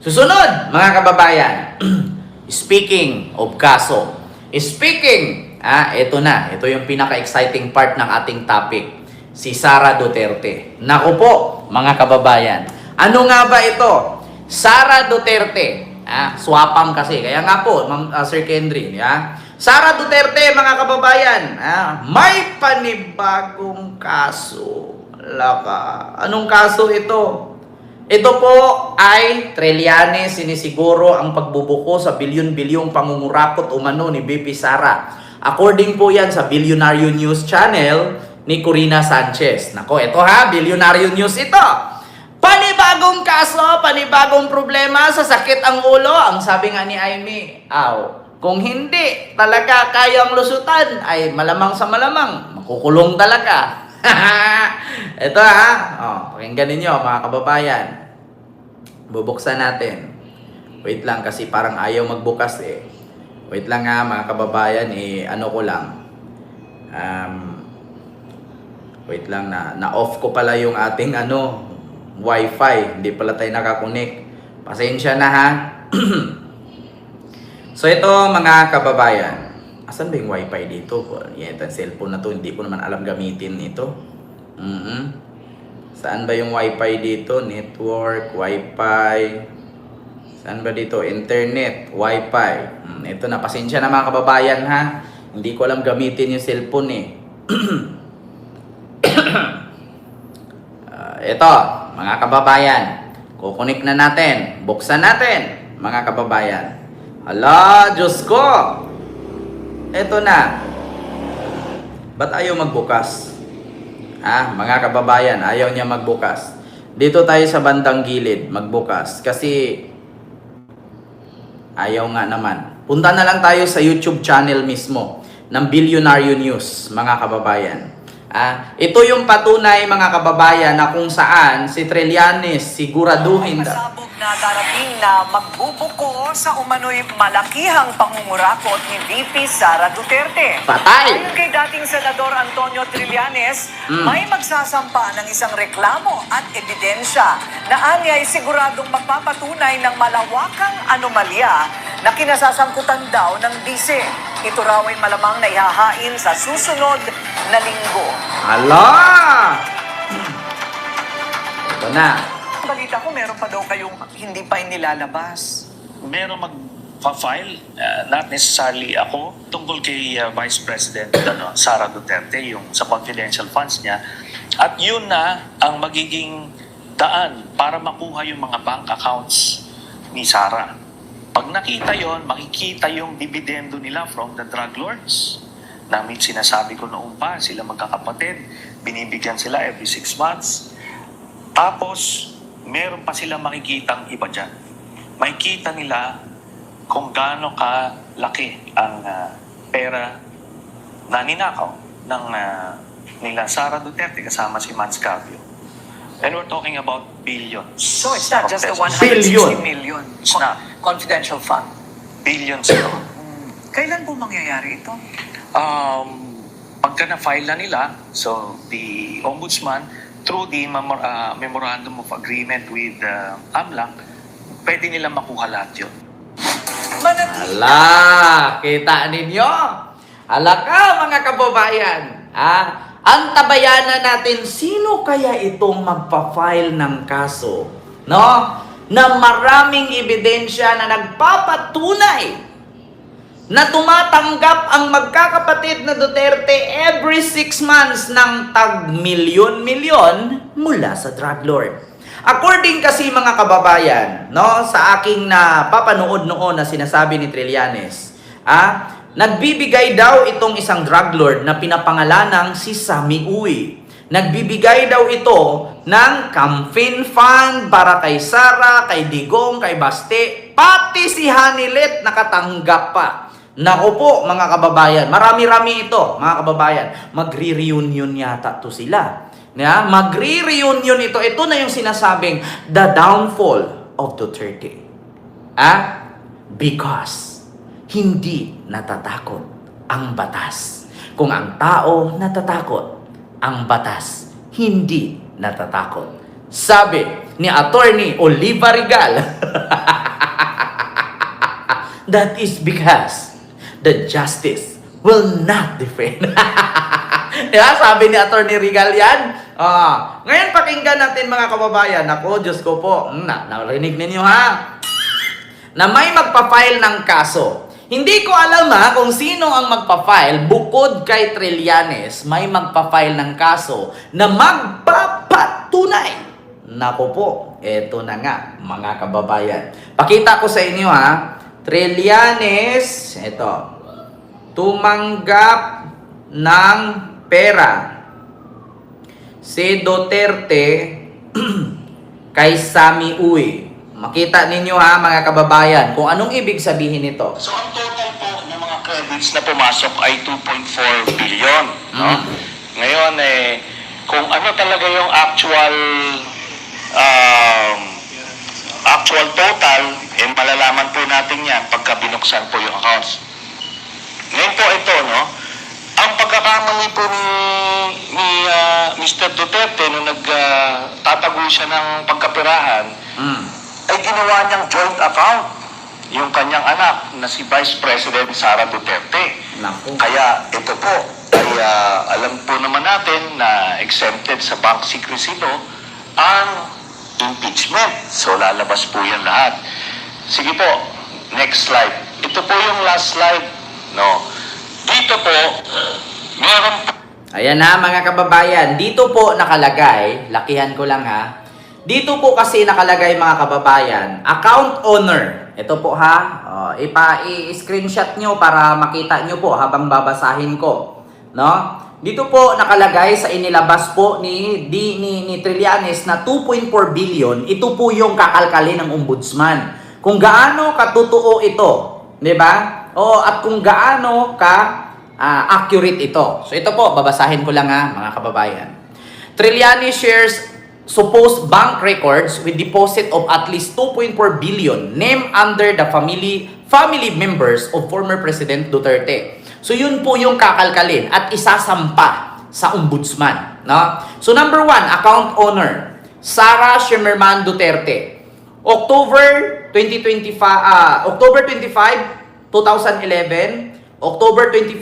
Susunod, mga kababayan, speaking of kaso, ito yung pinaka-exciting part ng ating topic, si Sara Duterte. Naku po, mga kababayan, ano nga ba ito? Sara Duterte, swapang kasi, kaya nga po, Sir Kendrin, Sara Duterte, mga kababayan, may panibagong kaso. Laka, anong kaso ito? Ito po ay Trillanes sinisiguro ang pagbubuko sa bilyon-bilyong pangungurakot umano ni BP Sara. According po yan sa Bilyonaryo News Channel ni Corina Sanchez. Nako, ito Bilyonaryo News ito. Panibagong kaso, panibagong problema, sa sakit ang ulo. Ang sabi nga ni Amy, kung hindi talaga kayang lusutan, ay malamang sa malamang, makukulong talaga. Ito pakinggan ninyo mga kababayan. Bubuksan natin. Wait lang kasi parang ayaw magbukas eh. Wait lang mga kababayan ano ko lang. Wait lang na-off ko pala yung ating wifi. Hindi pala tayo nakakonek. Pasensya na So ito mga kababayan. Asan ba yung wifi dito? Ito cellphone na to. Hindi ko naman alam gamitin ito. Saan ba yung wifi dito? Network, wifi. Saan ba dito? Internet, wifi. Ito na, pasensya na mga kababayan Hindi ko alam gamitin yung cellphone Ito, mga kababayan. Kukunik na natin. Buksan natin, mga kababayan. Hala, Diyos ko! Ito na. Ba't ayaw magbukas? Mga kababayan, ayaw niya magbukas. Dito tayo sa bandang gilid, magbukas. Kasi, ayaw nga naman. Punta na lang tayo sa YouTube channel mismo ng Bilyonaryo News, mga kababayan. Ito yung patunay, mga kababayan, na kung saan si Trillanes siguraduhin Masabog na darating na magbubuko sa umano'y malakihang pangungurakot ni VP Sara Duterte. Patay! Ayon kay dating Senador Antonio Trillanes, may magsasampa ng isang reklamo at ebidensya na anya ay siguradong magpapatunay ng malawakang anomalya na kinasasangkutan daw ng bise. Ito raw ay malamang na ihahain sa susunod na linggo. Hala! Ito na. Balita ko, meron pa daw kayong hindi pa inilalabas. Meron mag-file, not necessarily ako, tungkol kay Vice President Sara Duterte, yung sa confidential funds niya. At yun na ang magiging daan para makuha yung mga bank accounts ni Sara. Pag nakita yon, makikita yung dividendo nila from the drug lords. Namin sinasabi ko noong pa, sila magkakapatid, binibigyan sila every 6 months. Tapos, meron pa sila makikitang iba dyan. Makikita nila kung gaano kalaki ang pera na ninakaw ng nila Sara Duterte kasama si Mans Calvio. And we're talking about billions. So it's not just the of 160 pesos. million It's not. confidential fund. Billions ito. Kailan po mangyayari ito? Pagka na-file na nila, so the Ombudsman, through the Memorandum of Agreement with AMLAC, pwede nila makuha lahat yun. Hala, kita ninyo? Hala ka, mga kababayan. Ang tabayanan natin, sino kaya itong magpa-file ng kaso? No? Na maraming ebidensya na nagpapatunay na tumatanggap ang magkakapatid na Duterte every 6 months ng tag-milyon-milyon mula sa drug lord. According kasi mga kababayan, sa aking napapanood noon na sinasabi ni Trillanes, nagbibigay daw itong isang drug lord na pinapangalanang si Sammy Uy. Nagbibigay daw ito ng campaign fund para kay Sara, kay Digong, kay Baste, pati si Hanilet nakatanggap pa. Naku po, mga kababayan, marami-rami ito, mga kababayan. Magre-reunion yata to sila. Magre-reunion ito. Ito na yung sinasabing the downfall of Duterte. Because hindi natatakot ang batas. Kung ang tao natatakot, ang batas hindi natatakot. Sabi ni Attorney Oliva Regal. That is because the justice will not defend. Diba? Sabi ni Atty. Regal yan. Ngayon pakinggan natin mga kababayan. Ako, Diyos ko po. Narinig ninyo ha? Na may magpa-file ng kaso. Hindi ko alam kung sino ang magpa-file. Bukod kay Trillanes, may magpa-file ng kaso na magpapatunay. Nako po, eto na nga mga kababayan. Pakita ko sa inyo ha. Trillanes, eto, tumanggap ng pera si Duterte kay Sammy Uy. Makita ninyo ha mga kababayan kung anong ibig sabihin nito. So ang total po ng mga credits na pumasok ay 2.4 billion. No? Ngayon kung ano talaga yung actual total, malalaman po natin yan pagka binuksan po yung accounts. Ngayon po ito, no? Ang pagkakamali po ni Mr. Duterte nung nagtatago siya ng pagkapirahan, ay ginawa niyang joint account yung kanyang anak na si Vice President Sara Duterte. Naku. Kaya ito po ay alam po naman natin na exempted sa bank secrecy law ang impeachment. So lalabas po yan lahat. Sige po, next slide. Ito po yung last slide. No. Dito po, meron po. Ayan ha mga kababayan, dito po nakalagay, lakihan ko lang ha. Dito po kasi nakalagay mga kababayan, account owner. Ito po ha, i-screenshot nyo para makita nyo po habang babasahin ko. No? Dito po nakalagay sa inilabas po ni Trillanes na 2.4 billion, ito po yung kakalkalin ng ombudsman. Kung gaano katotoo ito, di ba? At kung gaano accurate ito. So ito po, babasahin ko lang ha, mga kababayan. Trillanes shares supposed bank records with deposit of at least 2.4 billion named under the family members of former President Duterte. So yun po yung kakalkalin at isasampa sa ombudsman. No? So number 1, account owner, Sara Shimerman Duterte. October 25, 2011, October 25,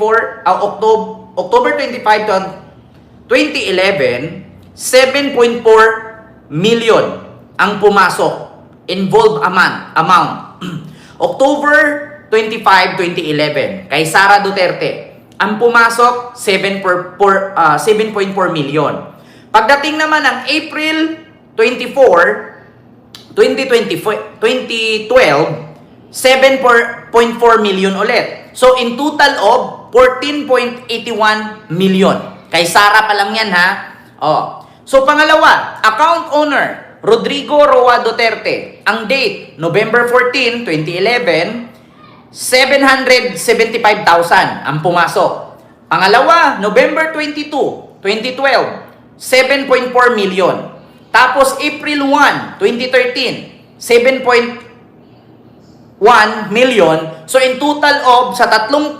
2011, 7.4 million ang pumasok. Involved amount. October 25, 2011, kay Sara Duterte, ang pumasok 7.4 million. Pagdating naman ng April 24, 2012, 7.4 million ulit. So in total of 14.81 million. Kay Sara pa lang yan ha. So pangalawa, account owner, Rodrigo Roa Duterte. Ang date, November 14, 2011, 775,000 ang pumasok. Pangalawa, November 22, 2012, 7.4 million. Tapos April 1, 2013, 7.1 million. So in total of sa tatlong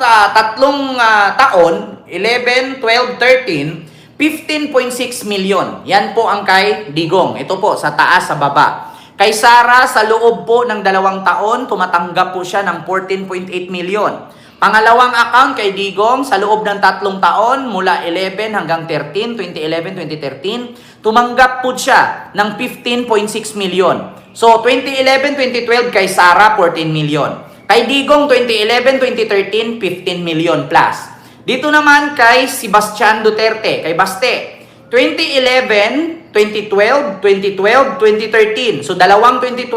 taon, 11, 12, 13, 15.6 million. Yan po ang kay Digong. Ito po sa taas sa baba. Kay Sara sa loob po ng 2 taon, tumatanggap po siya ng 14.8 million. Pangalawang account kay Digong sa loob ng 3 taon mula 11 hanggang 13, 2011-2013, tumanggap po siya ng 15.6 million. So 2011-2012 kay Sara 14 million. Kay Digong 2011-2013 15 million plus. Dito naman kay Sebastian Duterte, kay Baste, 2011, 2012, 2013. So dalawang 2012,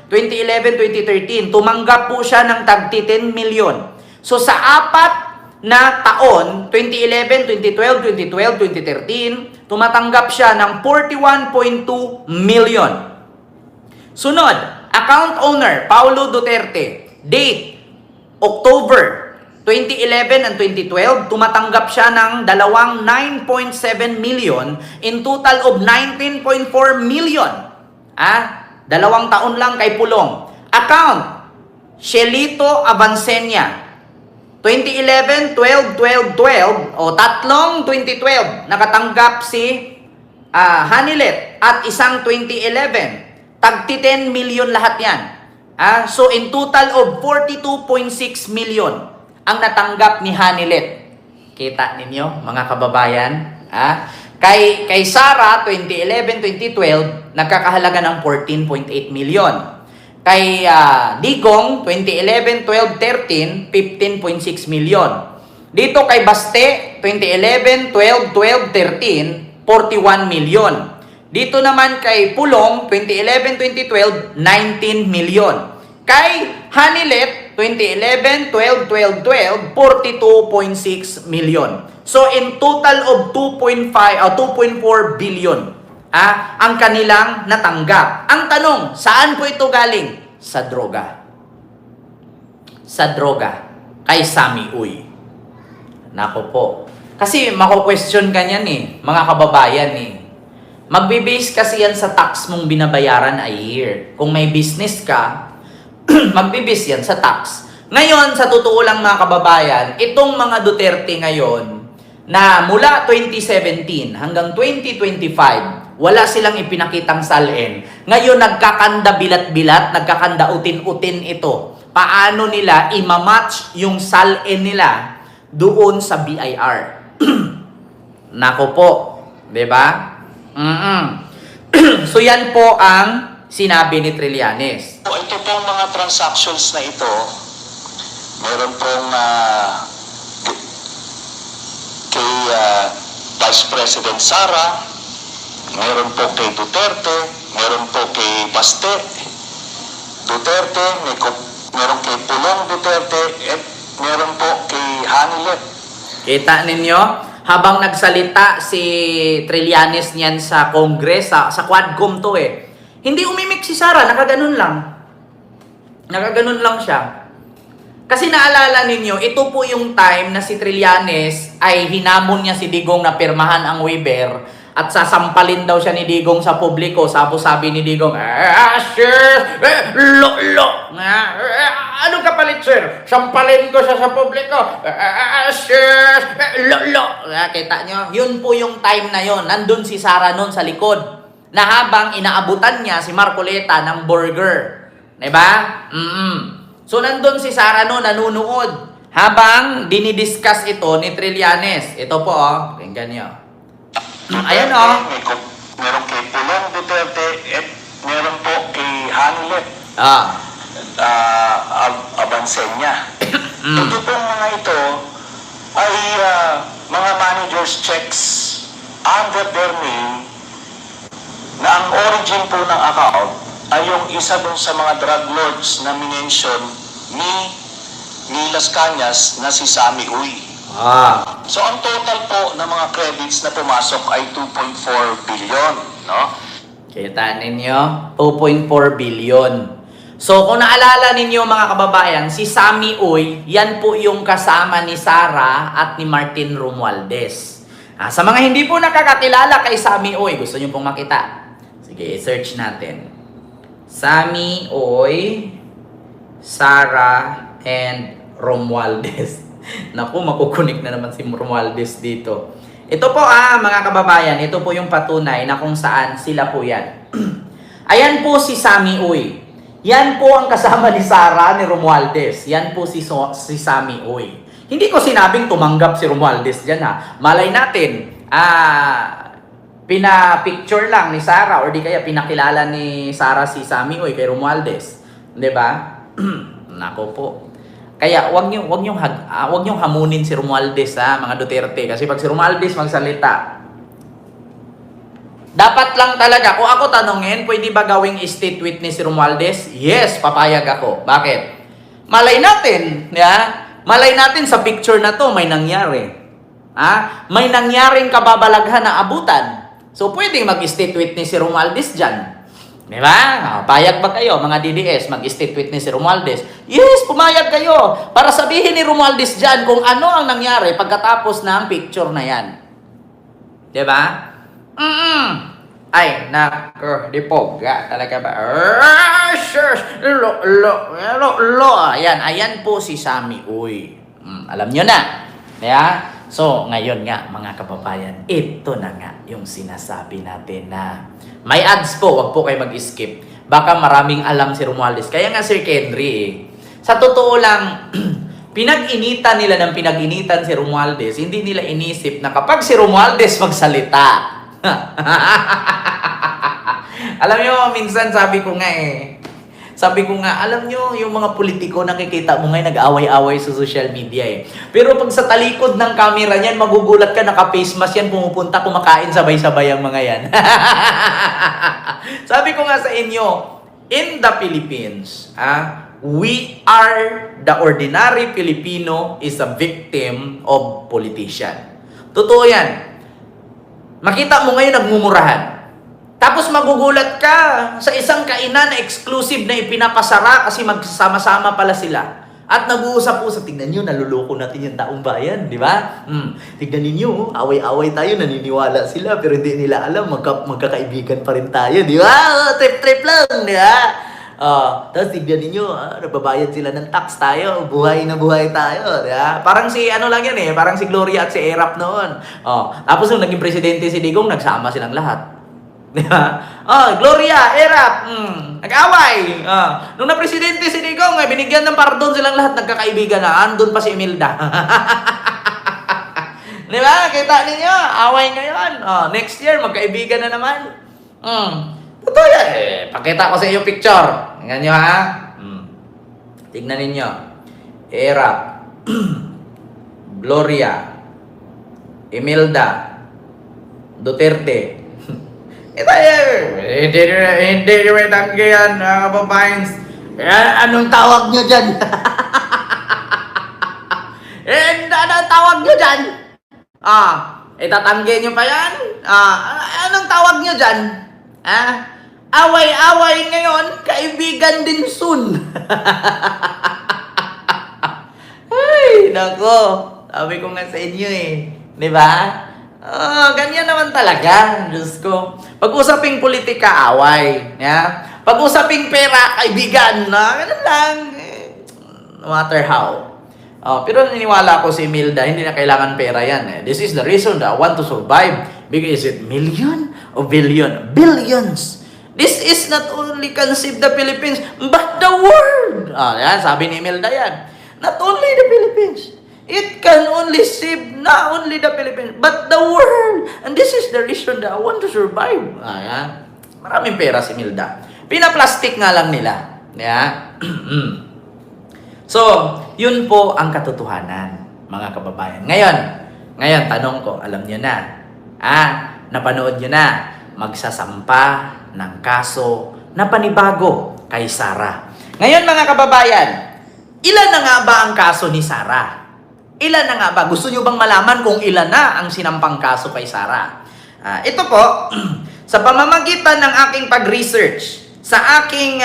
2011, 2013, tumanggap po siya ng tagti 10 million. So sa 4 na taon, 2011, 2012, 2013, tumatanggap siya ng 41.2 million. Sunod, account owner, Paulo Duterte. Date, October 2011 and 2012, tumatanggap siya ng 9.7 million in total of 19.4 million. 2 taon lang kay Pulong. Account, Shelito Avancenia. 2011, 12, 12, 12, o tatlong 2012, nakatanggap si Hanilet at isang 2011. Tagti 10 million lahat yan. So in total of 42.6 million ang natanggap ni Hanilet. Kita ninyo, mga kababayan? Kay Sara, 2011-2012, nagkakahalaga ng 14.8 million. Kay Digong, 2011-12-13, 15.6 million. Dito kay Baste, 2011-12-13, 41 million. Dito naman kay Pulong, 2011-2012, 19 million. Kay Hanilet, 2011-12-12-12, 42.6 million. So in total of 2.4 billion ang kanilang natanggap. Ang tanong, saan po ito galing? Sa droga. Sa droga. Kay Sammy Uy. Nako po. Kasi mako-question ka niyan mga kababayan Magbe-base kasi yan sa tax mong binabayaran a year. Kung may business ka, magbe-base yan sa tax. Ngayon, sa totoo lang mga kababayan, itong mga Duterte ngayon, na mula 2017 hanggang 2025, wala silang ipinakitang salin. Ngayon, nagkakanda bilat-bilat, nagkakanda utin-utin ito. Paano nila imamatch yung salin nila doon sa BIR? Nako po, 'di ba? So yan po ang sinabi ni Trillanes. Ito pong mga transactions na ito, meron pong kay Vice President Sara, meron po kay Duterte, meron po kay Baste Duterte, meron kay Pulong Duterte, at meron po kay Hanilet. Kita ninyo? Habang nagsalita si Trillanes niyan sa Congress, sa Quadcom to hindi umimik si Sara, nakaganon lang. Nakaganon lang siya. Kasi naalala ninyo, ito po yung time na si Trillanes ay hinamon niya si Digong na pirmahan ang waiver at sasampalin daw siya ni Digong sa publiko. Sabi ni Digong, sir, ano kapalit, sir? Sampalin ko siya sa publiko. Sir, kita nyo? Yun po yung time na yon. Nandun si Sara nun sa likod. Na habang inaabutan niya si Marcoleta ng burger. Diba? So, nandun si Sara nun, nanunood. Habang dinidiscuss ito ni Trillanes. Ito po, tingnan nyo. Ayan Meron kay Pulong Duterte, at meron po kay Hanilet. Abansenya. Ito pong mga ito ay mga managers checks under their name na ang origin po ng account ay yung isa dun sa mga drug lords na minention ni Las Cañas na si Sammy Uy. So ang total po ng mga credits na pumasok ay 2.4 billion, no? Kita ninyo? 2.4 billion. So, kung naalala ninyo mga kababayan, si Sammy Uy, yan po yung kasama ni Sara at ni Martin Romualdez. Sa mga hindi po nakakakilala kay Sammy Uy, gusto nyo pong makita? Sige, search natin. Sammy Uy, Sara, and Romualdez. Naku, makukunik na naman si Romualdez dito. Ito po mga kababayan, ito po yung patunay na kung saan sila po yan. Ayan po si Sammy Uy. Yan po ang kasama ni Sara, ni Romualdez. Yan po si Sammy Uy. Hindi ko sinabing tumanggap si Romualdez dyan Malay natin, pina-picture lang ni Sara or di kaya pinakilala ni Sara si Sammy Uy kay Romualdez. 'Di ba? Nako po. Kaya wag niyo hamunin si Romualdez mga Duterte, kasi pag si Romualdez magsalita, dapat lang talaga, kung ako tanungin, pwede ba gawing state witness si Romualdez? Yes, papayag ako. Bakit? Malay natin, malay natin sa picture na to may nangyari. May nangyaring kababalaghan na abutan. So pwedeng mag-state witness si Romualdez dyan. Diba? Payag ba kayo, mga DDS, mag-state witness si Romualdez? Yes, pumayag kayo para sabihin ni Romualdez dyan kung ano ang nangyari pagkatapos ng picture na yan. Diba? Ay, nako, di poga talaga ba? Ayan po si Sammy Uy. Alam nyo na. Yeah? So, ngayon nga, mga kababayan, ito na nga yung sinasabi natin na may ads po, wag po kayo mag-skip. baka maraming alam si Romualdez. Kaya nga Sir Kendry sa totoo lang, pinag-initan nila ng pinag-initan si Romualdez, hindi nila inisip na kapag si Romualdez magsalita, alam nyo, minsan sabi ko nga, alam nyo, yung mga politiko nakikita mo ngayon nag-away-away sa social media Pero pag sa talikod ng camera niyan, magugulat ka, naka-face mask yan, pumupunta, kumakain sabay-sabay ang mga yan. Sabi ko nga sa inyo, in the Philippines, we are, the ordinary Filipino is a victim of politician. Totoo yan. Makita mo ngayon nagmumurahan. Tapos magugulat ka sa isang kainan na exclusive na ipinapasara kasi magsama-sama pala sila. At nag-uusap-usap, tignan nyo, naluloko natin yung taong bayan, di ba? Tignan ninyo, away-away tayo, naniniwala sila, pero hindi nila alam, magkakaibigan pa rin tayo, di ba? Trip-trip lang, di ba? Tapos tignan ninyo, nababayad sila ng tax tayo, buhay na buhay tayo, di ba? Parang si, ano lang yan parang si Gloria at si Erap noon. Tapos nung naging presidente si Digong, nagsama silang lahat. Diba? Gloria, Erap, nag-away. Nung na-presidente si Digong, binigyan ng pardon silang lahat, nagkakaibigan na. Andun pa si Imelda. Diba? Kita ninyo, away ngayon. Next year, magkaibigan na naman. Totoo yan. Pakita ko sa iyo picture. Tingnan nyo ha. Tignan ninyo. Erap, Gloria, Imelda, Duterte. Hindi naman tanggi yan, mga kababayans. Anong tawag nyo dyan? Anong tawag nyo dyan? Itatanggi nyo pa yan? Anong tawag nyo dyan? Away-away ngayon, kaibigan din soon. Ay, nako. Sabi ko nga sa inyo Di ba? Ganyan naman talaga. Diyos ko. Pag-usaping politika, away. Pag-usaping pera, kaibigan. Ganun lang. No matter how. Pero naniniwala ko si Imelda, hindi na kailangan pera yan. This is the reason that I want to survive. Because is it million or billion? Billions. This is not only conceived the Philippines, but the world. Yan, sabi ni Imelda yan. Not only the Philippines. It can only save not only the Philippines, but the world. And this is the reason that I want to survive. Yan. Maraming pera si Imelda. Pinaplastic nga lang nila. So, yun po ang katotohanan, mga kababayan. Ngayon, tanong ko, alam nyo na. Napanood nyo na, magsasampa ng kaso na panibago kay Sara. Ngayon, mga kababayan, ilan na nga ba ang kaso ni Sara? Ilan na nga ba? Gusto nyo bang malaman kung ilan na ang sinampang kaso kay Sara? Ito po, sa pamamagitan ng aking pag-research, sa aking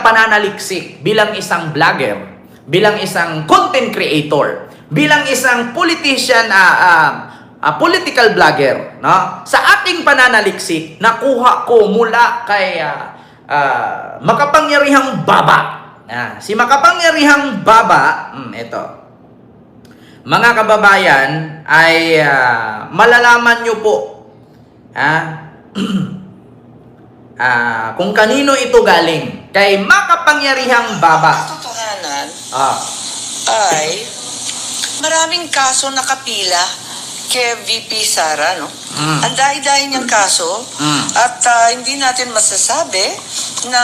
pananaliksik bilang isang vlogger, bilang isang content creator, bilang isang politician, political vlogger, no? Sa aking pananaliksik, nakuha ko mula kay makapangyarihang baba. Si makapangyarihang baba, ito. Mga kababayan, ay malalaman nyo po kung kanino ito galing. Kay makapangyarihang baba. Katotohanan ay maraming kaso nakapila kay VP Sara, no? Ang dahil-dahil niyang kaso at hindi natin masasabi na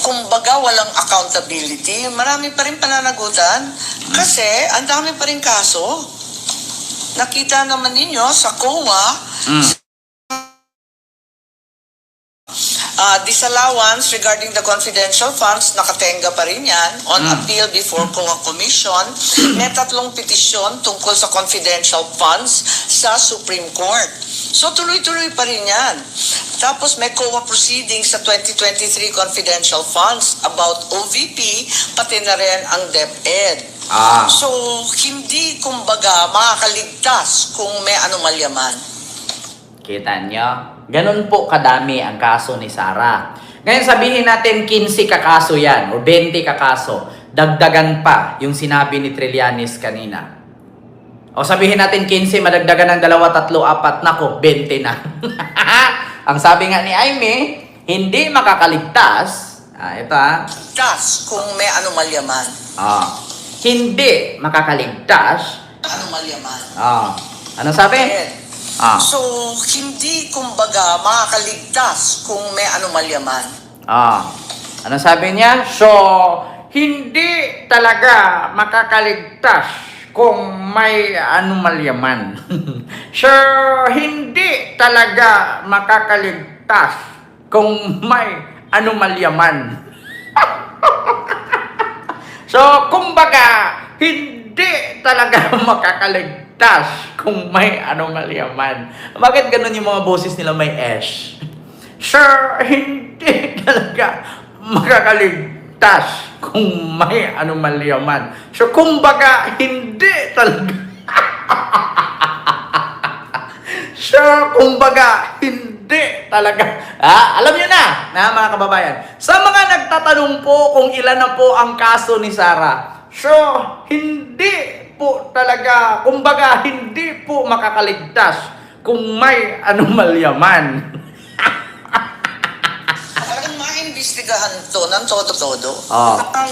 kumbaga walang accountability. Marami pa rin pananagutan kasi ang dami pa rin kaso. Nakita naman ninyo sa COA, disallowance regarding the confidential funds, nakatenga pa rin yan on appeal before COA Commission. May 3 petisyon tungkol sa confidential funds sa Supreme Court. So tuloy-tuloy pa rin yan. Tapos may COA proceedings sa 2023 confidential funds about OVP, pati na rin ang DepEd. So hindi kumbaga makakaligtas kung may anomalya man. Kita nyo? Ganun po kadami ang kaso ni Sara. Ngayon sabihin natin 15 kakaso yan o 20 kakaso. Dagdagan pa yung sinabi ni Trillanes kanina. O sabihin natin 15, madagdagan ng 2, 3, 4, nako, 20 na. Ang sabi nga ni Aimee, hindi makakaligtas. Ito Tas kung may anomalya man. Hindi makakaligtas. Anomalya man. Ano sabi? So, hindi kumbaga makakaligtas kung may anomalya man. Ano sabi niya? So, hindi talaga makakaligtas kung may anomalya man. So, hindi talaga makakaligtas kung may anomalya man. So, kumbaga, hindi talaga makakaligtas kung may anomalya man. Bakit ganun yung mga boses nila may S? Sir, hindi talaga makakaligtas kung may anomalya man. So, kumbaga, hindi talaga. So, kumbaga, hindi talaga. Alam nyo na, mga kababayan. Sa mga nagtatanong po kung ilan na po ang kaso ni Sara. So, hindi po talaga, kumbaga, hindi po makakaligtas kung may anomalya man. Talagang maimbestigahan to ng todo-todo.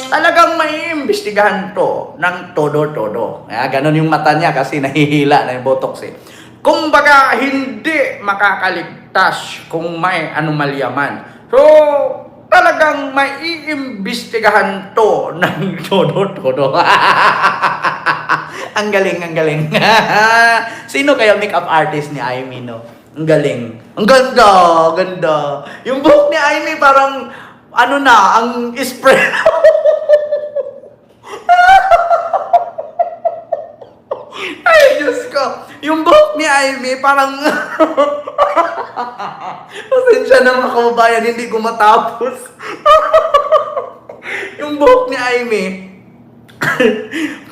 Talagang maiimbestigahan to ng todo-todo. Ganon yung mata niya kasi nahihila na yung botox eh. Kumbaga, hindi makakaligtas kung may anomalya man. So, talagang maiimbestigahan to ng todo-todo. Ang galing, ang galing. Sino kaya makeup artist ni Aimee, no? Ang galing. Ang ganda, ganda. Yung buhok ni Aimee parang, ano na, ang spray. Ay, Diyos ko. Yung buhok ni Aimee parang... Pasensya na mga kababayan, hindi ko matapos. Yung buhok ni Aimee,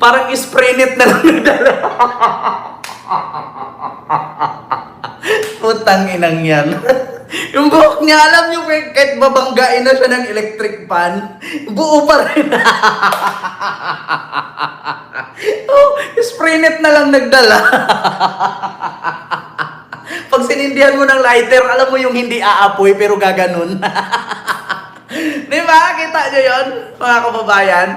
parang spray net na lang nadala. Putang inang yan. Yung buhok niya, alam nyo, kahit babanggain na siya ng electric fan, buo pa rin. Spray net na lang nagdala. Pag sinindihan mo ng lighter, alam mo yung hindi aapoy pero gaganon. Di ba? Kita nyo yun, mga kababayan?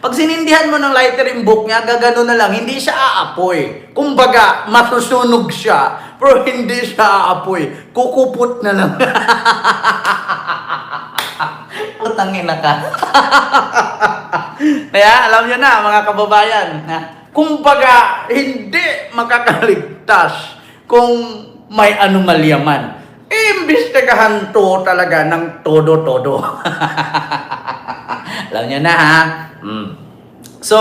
Pag sinindihan mo ng lighter yung buhok niya, gaganon na lang, hindi siya aapoy. Kumbaga, masusunog siya, pero hindi siya aapoy. Kukupot na lang. Utangin na ka. Kaya, alam nyo na, mga kababayan, kumbaga, hindi makakaligtas kung may anomalya man. Imbestigahan to talaga ng todo-todo. Alam niyo na, ha? So,